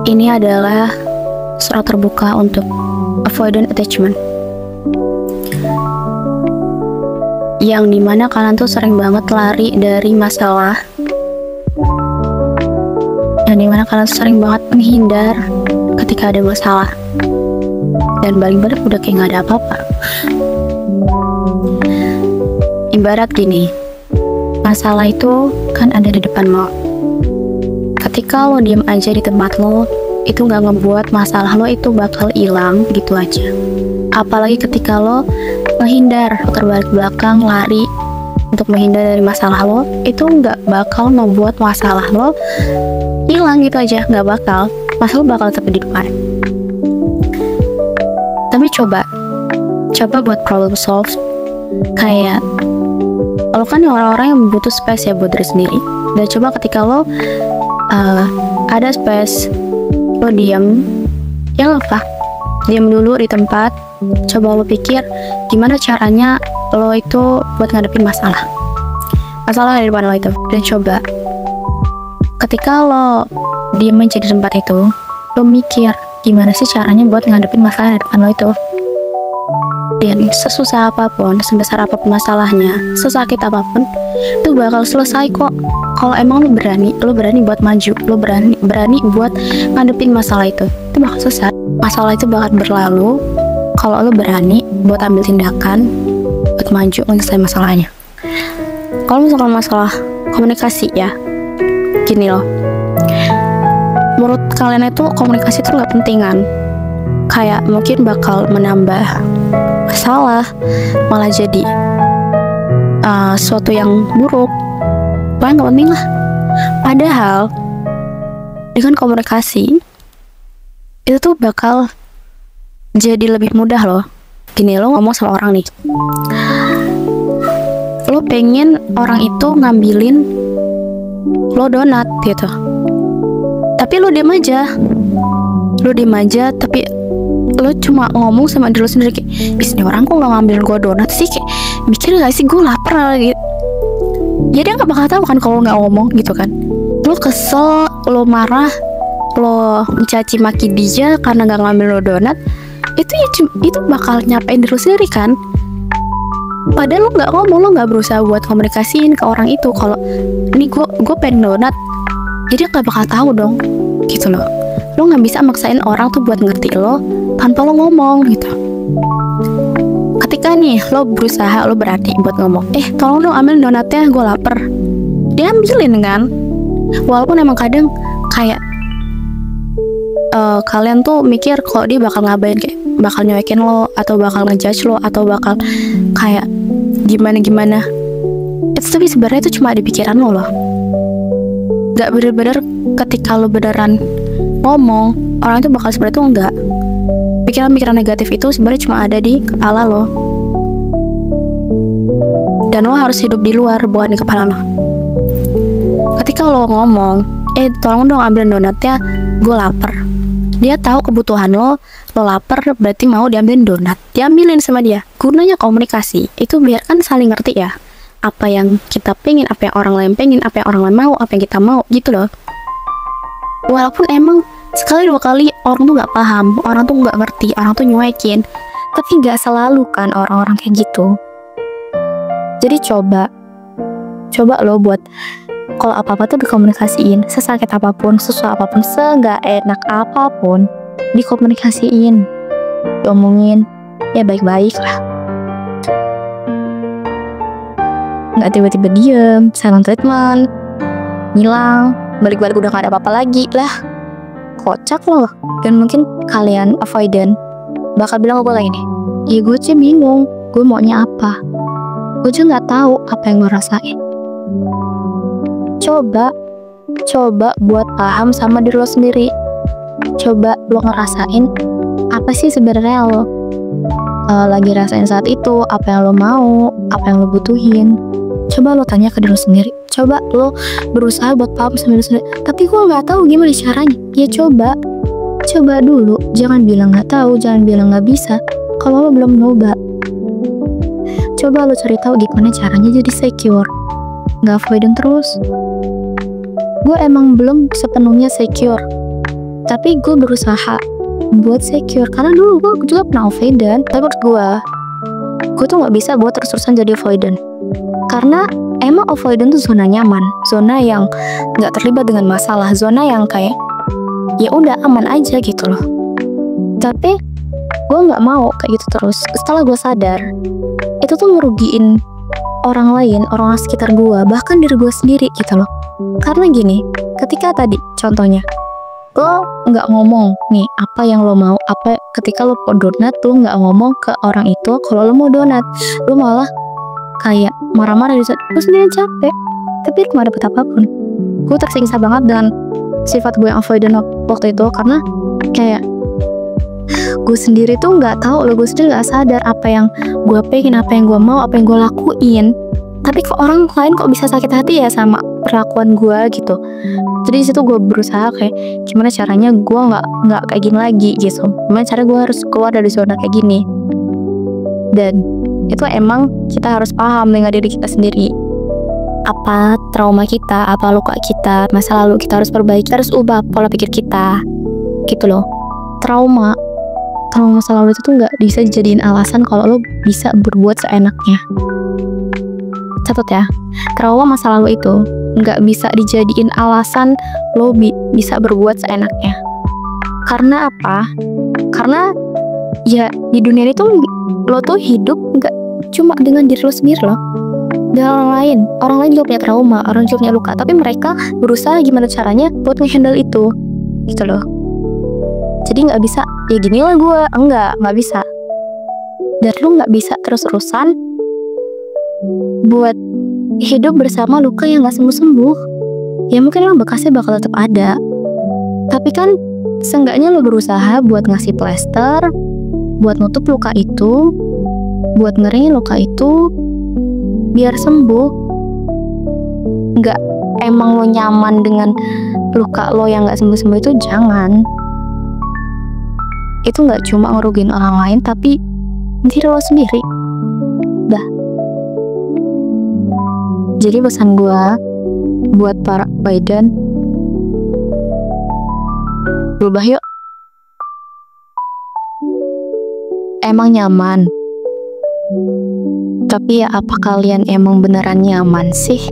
Ini adalah surat terbuka untuk avoidant attachment, yang dimana kalian tuh sering banget lari dari masalah, yang dimana kalian sering banget menghindar ketika ada masalah, dan balik-balik udah kayak gak ada apa-apa. Ibarat gini, masalah itu kan ada di depan lo. Ketika lo diem aja di tempat lo, itu gak ngebuat masalah lo itu bakal hilang gitu aja. Apalagi ketika lo menghindar, terbalik belakang, lari untuk menghindar dari masalah lo, itu gak bakal membuat masalah lo hilang gitu aja, gak bakal. Masalah lo bakal tetap di depan. Tapi coba buat problem solve. Kayak lo kan orang-orang yang butuh space ya buat diri sendiri. Dan coba ketika lo ada space, lo diam, ya apa? Diam dulu di tempat. Coba lo pikir gimana caranya lo itu buat ngadepin masalah di depan lo itu. Dan coba ketika lo diam aja di tempat itu, lo mikir gimana sih caranya buat ngadepin masalah di depan lo itu. Dan sesusah apapun, sebesar apapun masalahnya, sesakit apapun, itu bakal selesai kok. Kalau emang lo berani buat maju, lo berani buat ngadepin masalah itu bakal selesai. Masalah itu bakal berlalu kalau lo berani buat ambil tindakan buat maju menyelesaikan masalahnya. Kalau misalkan masalah komunikasi ya, gini loh, menurut kalian itu komunikasi itu nggak penting kan? Kayak mungkin bakal menambah masalah, malah jadi sesuatu yang buruk. Pokoknya nggak penting lah. Padahal dengan komunikasi itu tuh bakal jadi lebih mudah loh. Gini, lo ngomong sama orang nih, lo pengen orang itu ngambilin lo donat gitu, tapi lo diem aja, tapi lo cuma ngomong sama diri lo sendiri kayak, ini orang kok gak ngambilin gue donat sih, kayak mikir gak sih gue lapar gitu. Ya dia gak bakal tahu kan kalau gak ngomong gitu kan. Lo kesel, lo marah, lo mencaci maki dia karena gak ngambil lo donat, itu bakal nyapain diri lo sendiri kan. Padahal lo gak ngomong, lo gak berusaha buat komunikasiin ke orang itu kalau ini gue pengen donat. Jadi dia gak bakal tahu dong gitu loh. Lo gak bisa maksain orang tuh buat ngerti lo tanpa lo ngomong gitu. Ketika nih lo berusaha, lo berani buat ngomong, tolong dong ambil donatnya, gue lapar, dia ambilin kan. Walaupun emang kadang kayak kalian tuh mikir kalau dia bakal ngabain, kayak bakal nyoekin lo, atau bakal ngejudge lo, atau bakal kayak gimana. Tapi sebenarnya itu cuma di pikiran lo loh. Gak bener-bener ketika lo beneran ngomong, orang itu bakal seperti itu enggak. Pikiran-pikiran negatif itu sebenarnya cuma ada di kepala lo. Dan lo harus hidup di luar, bukan di kepala lo. Ketika lo ngomong, tolong dong ambil donatnya, gue lapar. Dia tahu kebutuhan lo lapar, berarti mau diambilin donat, diambilin sama dia. Gunanya komunikasi itu biar kan saling ngerti ya, apa yang kita pengen, apa yang orang lain pengen, apa yang orang lain mau, apa yang kita mau gitu loh. Walaupun emang sekali dua kali orang tuh gak paham, orang tuh gak ngerti, orang tuh nyuekin, tapi gak selalu kan orang-orang kayak gitu. Jadi coba lo buat kalau apa-apa tuh dikomunikasiin, sesakit apapun, susah apapun, segak enak apapun, dikomunikasiin, diomongin, ya baik-baik lah. Nggak tiba-tiba diem, silent treatment, ngilang, balik-balik udah gak ada apa-apa lagi lah. Kocak loh. Dan mungkin kalian avoidant bakal bilang ke gue lagi nih, ya gue aja bingung, gue maunya apa, gue aja gak tahu apa yang gue rasain. Coba buat paham sama diri lo sendiri. Coba lo ngerasain apa sih sebenarnya lo lagi rasain saat itu, apa yang lo mau, apa yang lo butuhin. Coba lo tanya ke diri lo sendiri. Coba lo berusaha buat paham sama diri lo sendiri. Tapi gue nggak tahu gimana caranya. Ya coba dulu. Jangan bilang nggak tahu, jangan bilang nggak bisa kalau lo belum nyoba. Coba lo cari tahu gimana caranya jadi secure, nggak avoidant terus. Gue emang belum sepenuhnya secure Tapi gue berusaha buat secure, karena dulu gue juga pernah avoidant. Tapi menurut gue tuh nggak bisa buat terus-terusan jadi avoidant, karena emang avoidant tuh zona nyaman, zona yang nggak terlibat dengan masalah, zona yang kayak ya udah aman aja gitu loh. Tapi gue nggak mau kayak gitu terus. Setelah gue sadar itu tuh ngerugiin orang lain, orang sekitar gue, bahkan diri gue sendiri gitu loh. Karena gini, ketika tadi contohnya lo nggak ngomong nih apa yang lo mau, apa ketika lo mau donat tuh nggak ngomong ke orang itu kalau lo mau donat, lo malah kayak marah-marah di saat gue sendiri capek, tapi gak dapet apapun. Gue tersiksa banget dengan sifat gue yang avoidant waktu itu, karena kayak gue sendiri tuh nggak tahu, gue sendiri nggak sadar apa yang gue pengen, apa yang gue mau, apa yang gue lakuin. Tapi kok orang lain kok bisa sakit hati ya sama perlakuan gue gitu. Jadi disitu gue berusaha kayak gimana caranya gue nggak kayak gini lagi gitu. Gimana cara gue harus keluar dari zona kayak gini. Dan itu emang kita harus paham dengan diri kita sendiri. Apa trauma kita, apa luka kita, masa lalu kita harus perbaiki, harus ubah pola pikir kita. Gitu loh. Trauma masa lalu itu tuh nggak bisa dijadiin alasan kalau lo bisa berbuat seenaknya. Catat ya, trauma masa lalu itu nggak bisa dijadiin alasan lo bisa berbuat seenaknya. Karena apa? Karena ya di dunia ini tuh lo tuh hidup nggak cuma dengan diri lo sendiri loh, dengan orang lain juga punya trauma, orang juga punya luka, tapi mereka berusaha gimana caranya buat ngehandle itu, gitu loh. Jadi nggak bisa ya gini lah gue, nggak bisa. Dan lo nggak bisa terus-terusan buat hidup bersama luka yang gak sembuh-sembuh. Ya mungkin emang bekasnya bakal tetap ada, tapi kan seenggaknya lo berusaha buat ngasih plester, buat nutup luka itu, buat ngeringin luka itu biar sembuh. Nggak emang lo nyaman dengan luka lo yang gak sembuh-sembuh itu, jangan. Itu gak cuma ngerugiin orang lain, tapi diri lo sendiri. Dah. Jadi pesan gue buat para avoidant, berubah yuk. Emang nyaman, tapi ya apa kalian emang beneran nyaman sih?